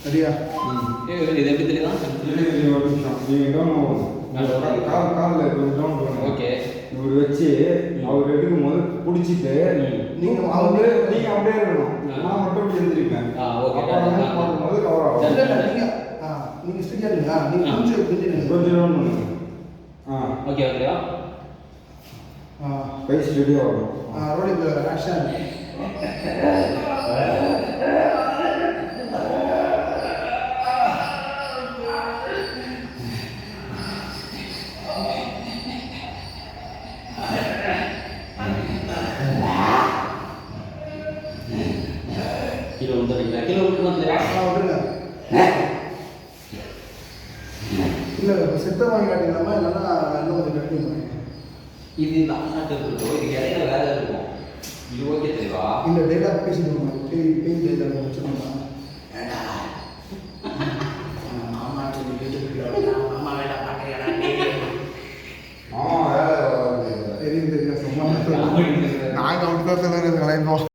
சரியா? இது எப்படி தெரியுதா? ஒரு நிமிஷம் நீங்கள் காலில் ஓகே. இவர் வச்சு அவர் எடுக்கும் போது பிடிச்சிட்டு நீங்கள் அப்படியே இருக்கணும். நான் மட்டும் இப்படி எழுந்திருப்பேன். பார்க்கும்போது கவர் ஆகும். நீங்கள் ஸ்டடியாக இருங்க. நீங்கள் கொஞ்சம் ஓகே ஓகேவா? கை ஸ்டடியாக வரும். Rolling action. கிலோ விட்டுருங்க. இல்லை செத்த வாங்கி காட்டிக்கலாமா இல்லைன்னா இன்னும் கொஞ்சம் கட்டி இது லாஸ்ட் இருக்கும். இது இடையில வேலை இருக்கும். இது ஓகே தெரியவா? இல்லை டைலாக் பேசிடுவோம். பெயின் டைலாக் வச்சுக்கோங்க. மாமா மாமா வேலை பார்க்குறேன். தெரியும் சும்மா நாங்கள் அப்படி தான் சொல்லுறது கலைப்போம்.